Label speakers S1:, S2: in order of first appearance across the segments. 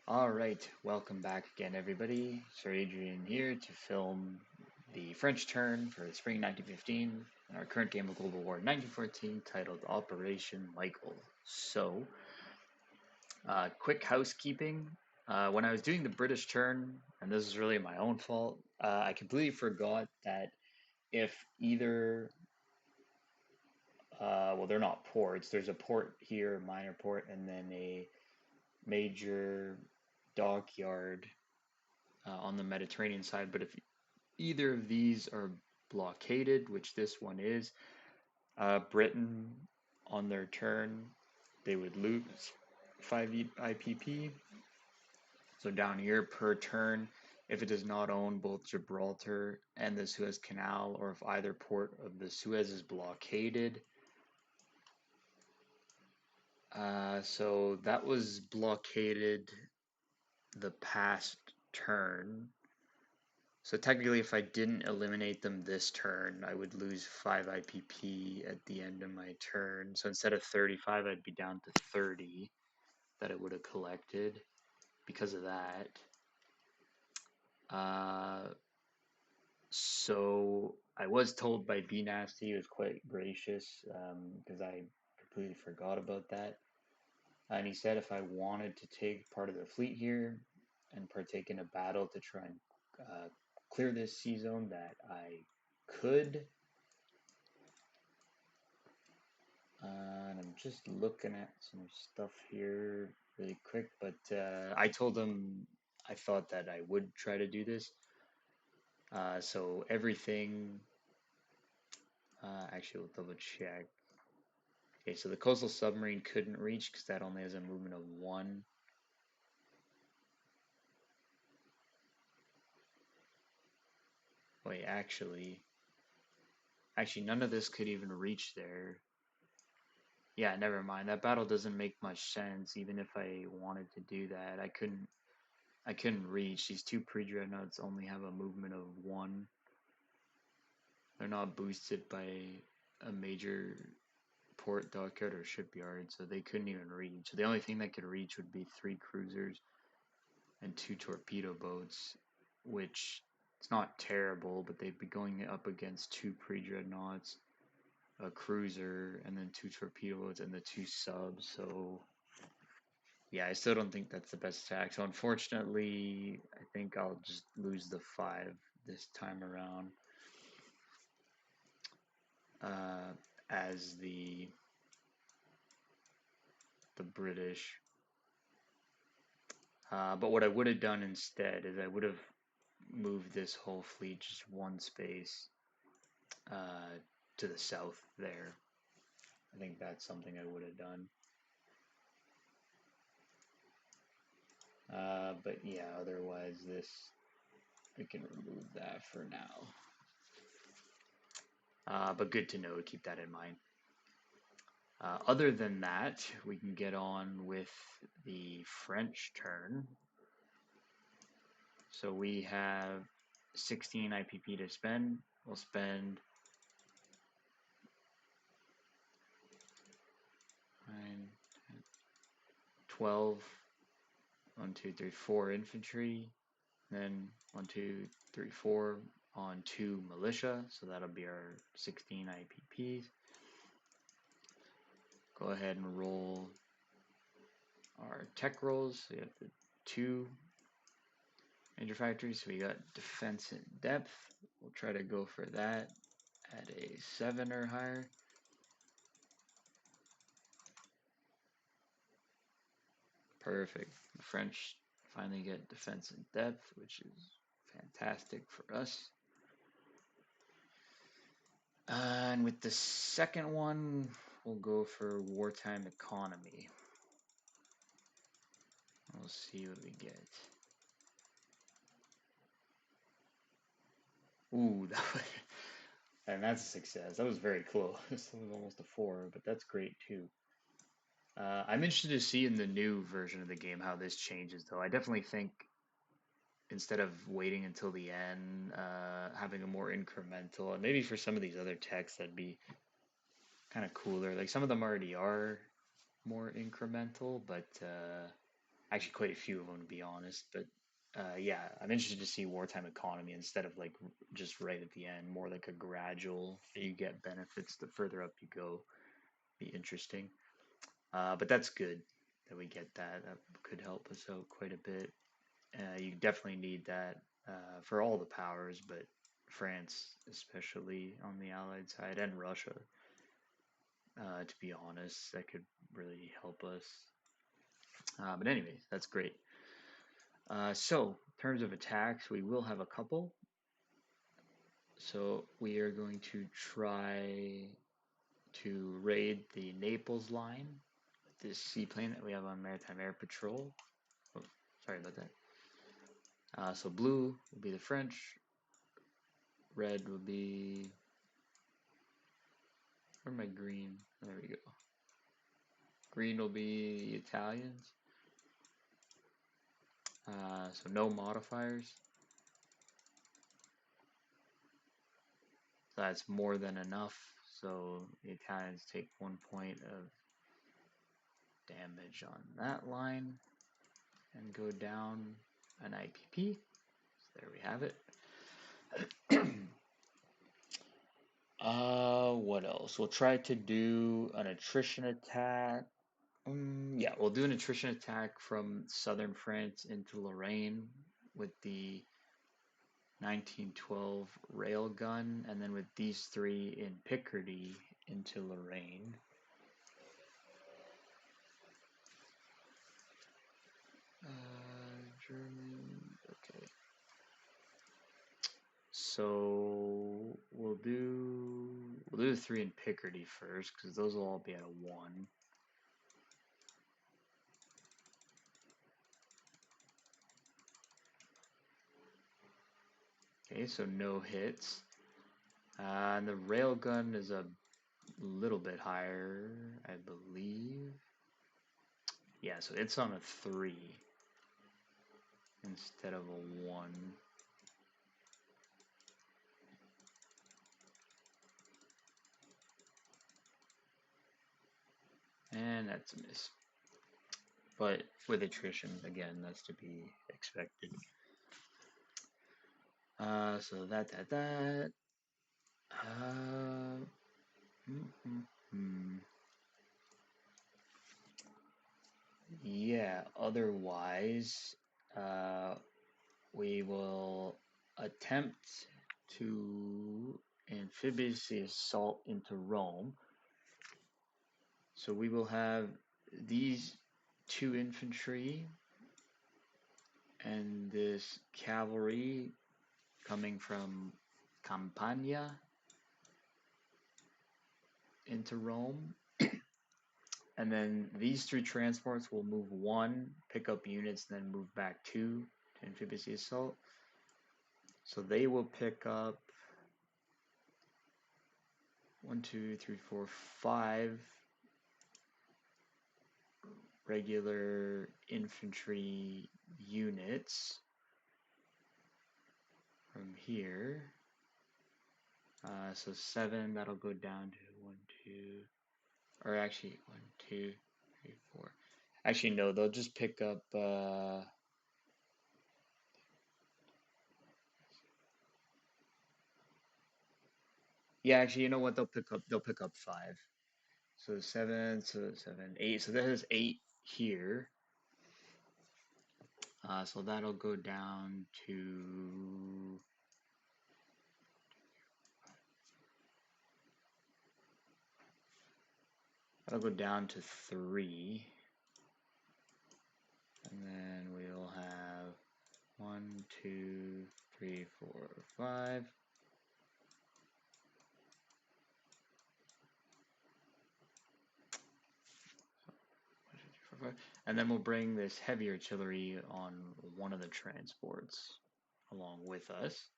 S1: Alright, welcome back again, everybody. Sir Adrian here to film the French turn for the spring 1915 in our current game of Global War 1914 titled Operation Michael. Quick housekeeping. When I was doing the British turn, and this is really my own fault, I completely forgot that if either, well, they're not ports, there's a port here, minor port, and then a major dockyard on the Mediterranean side. But if either of these are blockaded, which this one is, Britain on their turn, they would lose 5 IPP. So down here per turn, if it does not own both Gibraltar and the Suez Canal, or if either port of the Suez is blockaded. So that was blockaded the past turn. So technically, if I didn't eliminate them this turn, I would lose 5 IPP at the end of my turn. So instead of 35, I'd be down to 30 that I would have collected because of that. Uh, so I was told by B Nasty, he was quite gracious because I completely forgot about that. And he said if I wanted to take part of the fleet here and partake in a battle to try and clear this sea zone, that I could. And I'm just looking at some stuff here really quick, but I told him I thought that I would try to do this. So everything, actually, we'll double check. Okay, so the coastal submarine couldn't reach because that only has a movement of 1. Wait, actually, none of this could even reach there. Yeah, never mind. That battle doesn't make much sense. Even if I wanted to do that, I couldn't reach. These two pre-dreadnoughts only have a movement of 1. They're not boosted by a major port, dockyard, or shipyard, so they couldn't even reach. So the only thing that could reach would be 3 cruisers and 2 torpedo boats, which it's not terrible, but they'd be going up against 2 pre-dreadnoughts, a cruiser, and then 2 torpedo boats and the 2 subs. So yeah, I still don't think that's the best attack. So unfortunately, I think I'll just lose the 5 this time around. As the British. But what I would have done instead is I would have moved this whole fleet just one space uh, to the south there. I think that's something I would have done. But yeah, otherwise this, I can remove that for now. But good to know, keep that in mind. Other than that, we can get on with the French turn. So we have 16 IPP to spend. We'll spend 9, 12, 1, 2, 3, 4 infantry, then 1, 2, 3, 4 on 2 militia, so that'll be our 16 IPPs. Go ahead and roll our tech rolls. So we have the 2 major factories, so we got defense and depth. We'll try to go for that at a 7 or higher. Perfect. The French finally get defense and depth, which is fantastic for us. And with the second one, we'll go for wartime economy. We'll see what we get. Ooh, and that's a success. That was very close. This was almost a 4, but that's great too. I'm interested to see in the new version of the game how this changes, though. I definitely think instead of waiting until the end, having a more incremental, and maybe for some of these other techs, that'd be kind of cooler. Like some of them already are more incremental, but Actually, quite a few of them to be honest. But yeah, I'm interested to see wartime economy instead of like just right at the end, more like a gradual. You get benefits the further up you go. Be interesting. But that's good that we get that. That could help us out quite a bit. You definitely need that for all the powers, but France, especially on the Allied side, and Russia, to be honest, that could really help us. But anyway, that's great. So, in terms of attacks, we will have a couple. So, we are going to try to raid the Naples line, this seaplane that we have on Maritime Air Patrol. Oh, sorry about that. So, blue will be the French, red will be. Where am I green? There we go. Green will be the Italians. So, no modifiers. So that's more than enough. So the Italians take 1 point of damage on that line and go down an IPP. So there we have it. What else? We'll try to do an attrition attack. Yeah, we'll do an attrition attack from southern France into Lorraine with the 1912 railgun, and then with these three in Picardy into Lorraine. German. Okay. So we'll do the three in Picardy first because those will all be at a 1. Okay, so no hits. And the railgun is a little bit higher, I believe. Yeah, so it's on a 3 instead of a 1. And that's a miss. But with attrition, again, that's to be expected. So that. Yeah, otherwise, uh, we will attempt to amphibiously assault into Rome. So we will have these 2 infantry and this cavalry coming from Campania into Rome. And then these 3 transports will move 1, pick up units, then move back 2 to amphibiously assault. So they will pick up 1, 2, 3, 4, 5 regular infantry units from here. So 7, that'll go down to 1, 2, or actually 1, 2, 3, 4. Actually, no, they'll just pick up. Yeah, actually, you know what? They'll pick up. They'll pick up 5. So 7, 8. So there's 8 here. So that'll go down to. That'll go down to 3. And then we'll have 1, 2, 3, 4, 5. And then we'll bring this heavy artillery on one of the transports along with us.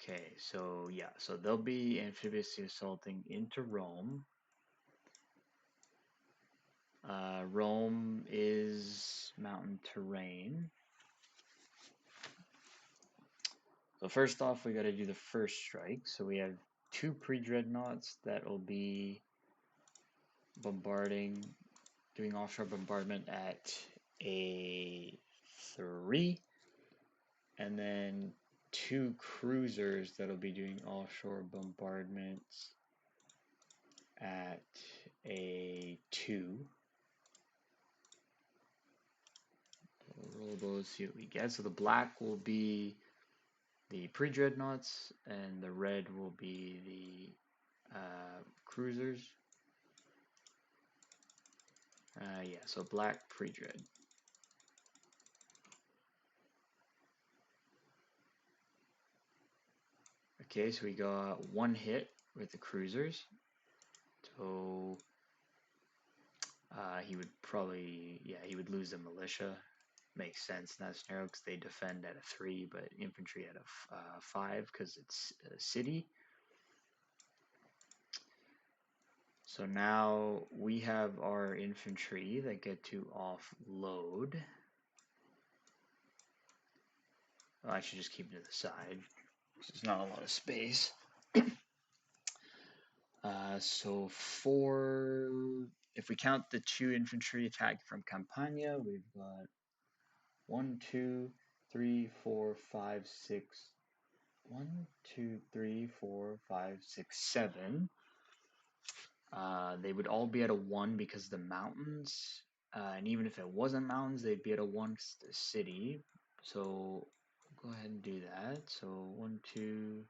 S1: Okay, so yeah, so they'll be amphibiously assaulting into Rome. Rome is mountain terrain. So first off, we got to do the first strike. So we have 2 pre-dreadnoughts that will be bombarding doing offshore bombardment at a 3, and then 2 cruisers that'll be doing offshore bombardments at a 2. We'll roll those, see what we get. So the black will be the pre-dreadnoughts, and the red will be the cruisers. Yeah, so black pre-dread. Okay, so we got 1 hit with the cruisers. So he would probably, yeah, he would lose the militia. Makes sense in that scenario because they defend at a 3, but infantry at a 5 because it's a city. So now we have our infantry that get to offload. Well, I should just keep it to the side. There's not a lot of space. So if we count the 2 infantry attack from Campania, we've got 1, 2, 3, 4, 5, 6. 1, 2, 3, 4, 5, 6, 7. They would all be at a 1 because of the mountains. And even if it wasn't mountains, they'd be at a 1 because the city. So go ahead and do that. So 1, 2,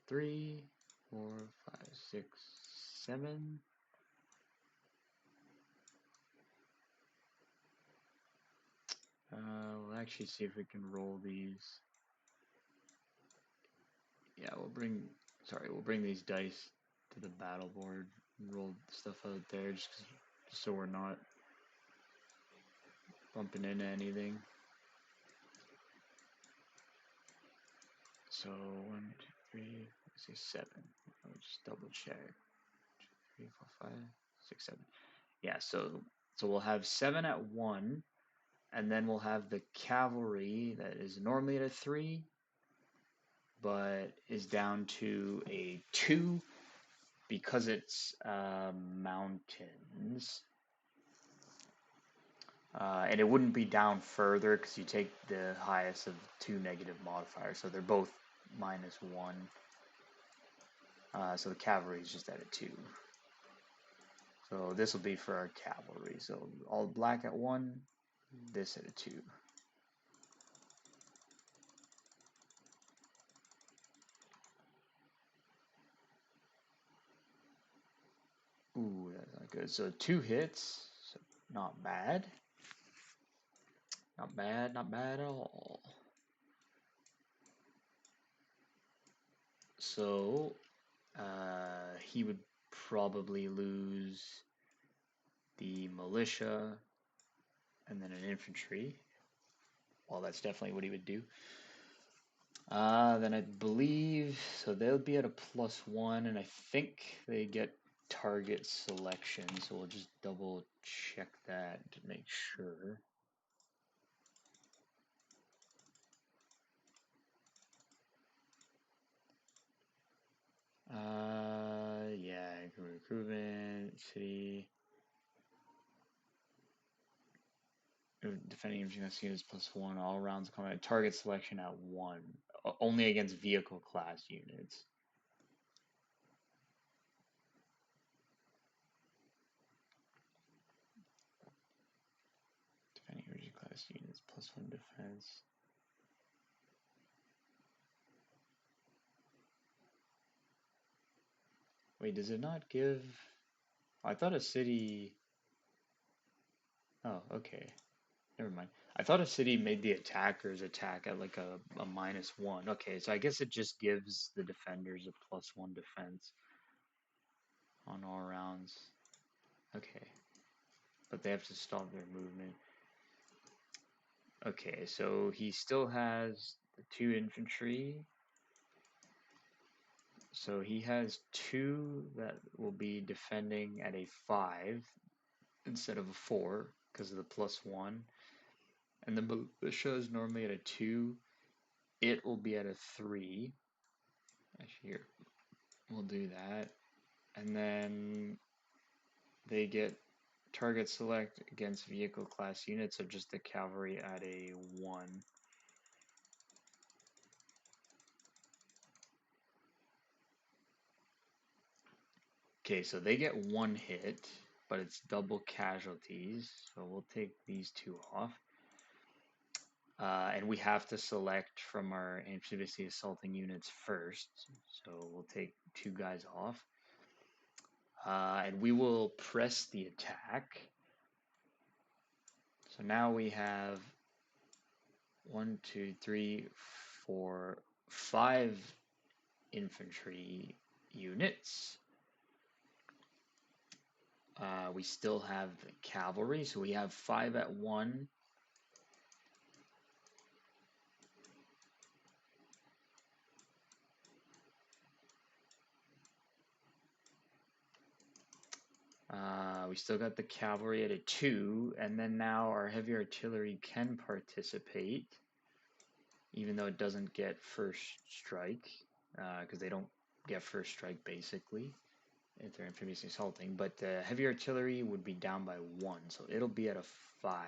S1: 3, 4, 5, 6, 7. We'll actually see if we can roll these. Yeah, we'll bring these dice to the battle board and roll stuff out there just so we're not bumping into anything. So 1, 2, 3, let's say 7. I'll just double check. 2, 3, 4, 5, 6, 7. Yeah, so we'll have 7 at 1, and then we'll have the cavalry that is normally at a 3, but is down to a 2 because it's mountains. And it wouldn't be down further because you take the highest of 2 negative modifiers, so they're both -1. So the cavalry is just at a 2. So this will be for our cavalry. So all black at 1, this at a 2. Ooh, that's not good. So 2 hits, so not bad. Not bad, not bad at all. So he would probably lose the militia and then an infantry. Well, that's definitely what he would do. Then I believe, so they'll be at a +1, and I think they get target selection, so we'll just double check that to make sure. Yeah, recruitment, city. Defending infantry units +1, all rounds combat. Target selection at 1, only against vehicle class units. Defending infantry class units +1 defense. Wait, does it not give? I thought a city. Oh, okay. Never mind. I thought a city made the attackers attack at like a -1. Okay, so I guess it just gives the defenders a +1 defense on all rounds. Okay. But they have to stop their movement. Okay, so he still has the 2 infantry. So he has 2 that will be defending at a 5 instead of a 4 because of the +1. And the militia is normally at a 2. It will be at a 3. Actually, here, we'll do that. And then they get target select against vehicle class units, so just the cavalry at a 1. Okay, so they get 1 hit, but it's double casualties, so we'll take these 2 off. And we have to select from our amphibious assaulting units first, so we'll take 2 guys off. And we will press the attack. So now we have 1, 2, 3, 4, 5 infantry units. We still have the cavalry, so we have 5 at 1. We still got the cavalry at a 2, and then now our heavy artillery can participate, even though it doesn't get first strike, because they don't get first strike basically if they're amphibious assaulting. But heavy artillery would be down by 1, so it'll be at a 5.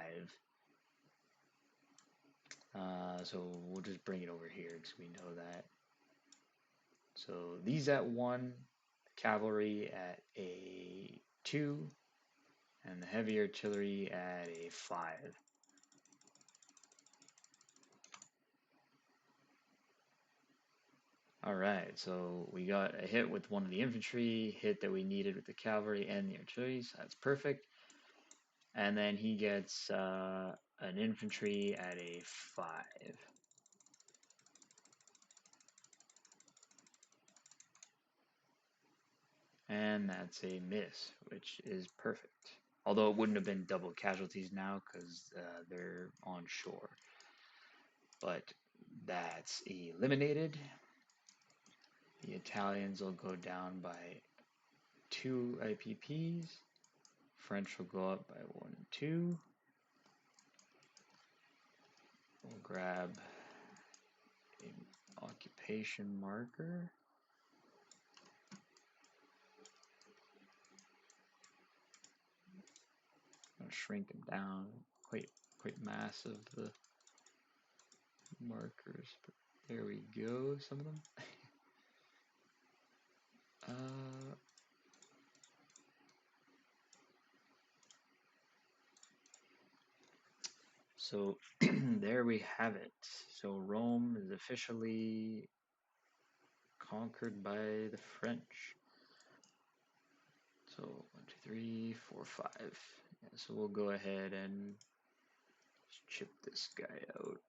S1: So we'll just bring it over here because we know that. So these at 1, cavalry at a 2, and the heavy artillery at a 5. Alright, so we got a hit with one of the infantry, hit that we needed with the cavalry and the artillery, so that's perfect. And then he gets an infantry at a 5. And that's a miss, which is perfect. Although it wouldn't have been double casualties now because they're on shore. But that's eliminated. The Italians will go down by 2 IPPs. French will go up by 1 and 2. We'll grab an occupation marker. I'm gonna shrink them down. Quite massive, the markers. But there we go. Some of them. So there we have it. So Rome is officially conquered by the French. So 1, 2, 3, 4, 5. Yeah, so we'll go ahead and chip this guy out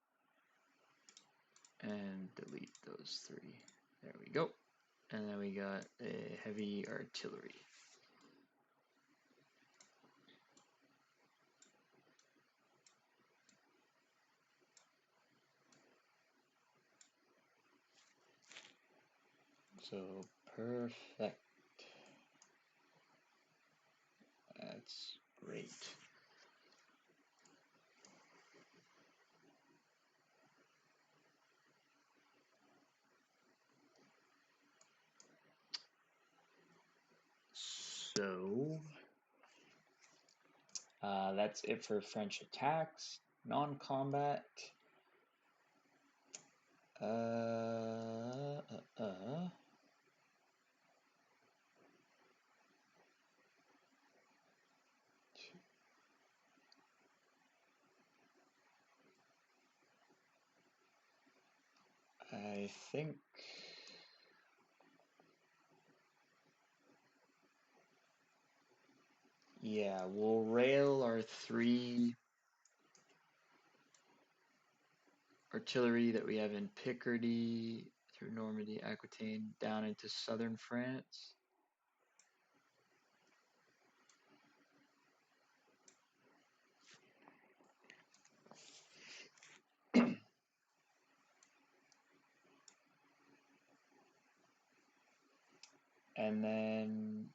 S1: and delete those 3. There we go. And then we got a heavy artillery. So perfect. That's great. So that's it for French attacks. Non-combat. I think yeah, we'll rail our 3 artillery that we have in Picardy through Normandy, Aquitaine, down into southern France. And then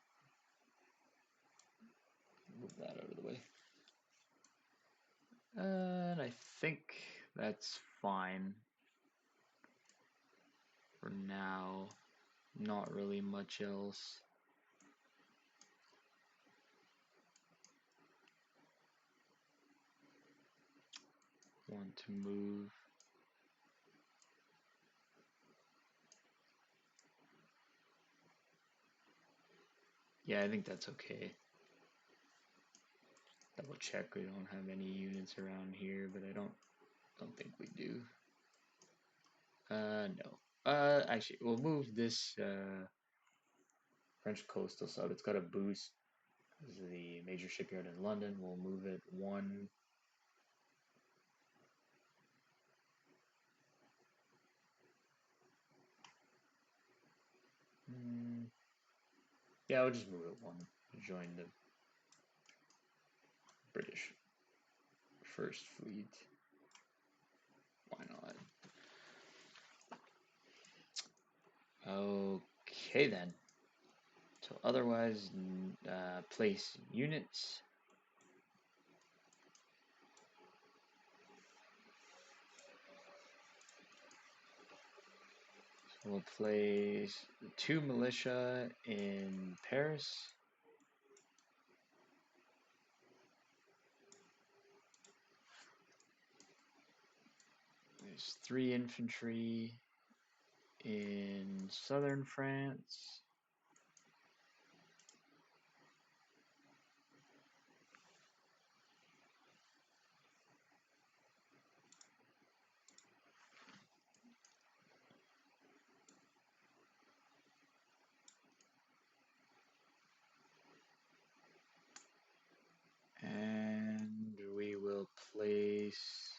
S1: move that out of the way. And I think that's fine for now. Not really much else. want to move. Yeah, I think that's okay. Double check we don't have any units around here, but I don't think we do. No. Actually, we'll move this French coastal sub. It's got a boost. This is the major shipyard in London. We'll move it one. Yeah, I'll just move it one. Join the British First Fleet. Why not? Okay then. So otherwise, place units. So we'll place 2 militia in Paris. There's 3 infantry in southern France. And we will place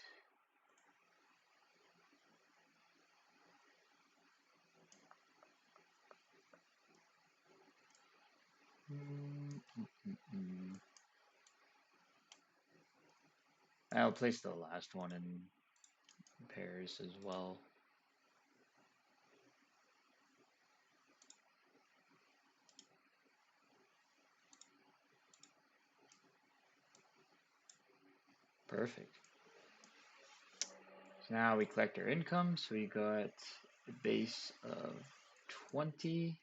S1: I'll place the last one in Paris as well. Perfect. So now we collect our income. So we got a base of 20.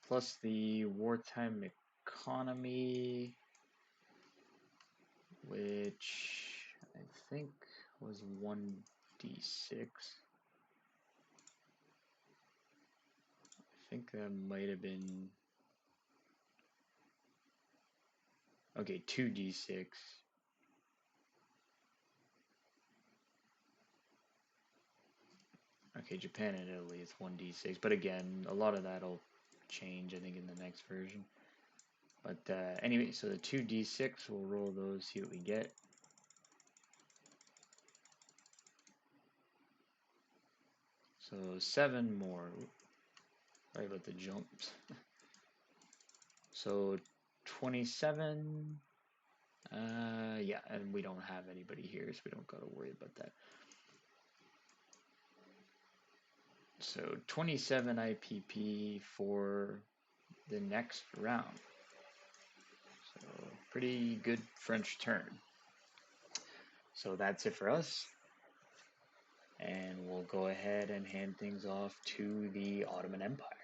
S1: Plus the wartime economy, which I think was 1d6. I think that might have been, okay, 2d6. Okay, Japan and Italy is 1d6, but again, a lot of that'll change, I think, in the next version. But anyway, so the 2d6, we'll roll those, see what we get. So 7 more. Sorry about the jumps. So 27. Yeah, and we don't have anybody here, so we don't got to worry about that. So 27 IPP for the next round. So pretty good French turn. So that's it for us. And we'll go ahead and hand things off to the Ottoman Empire.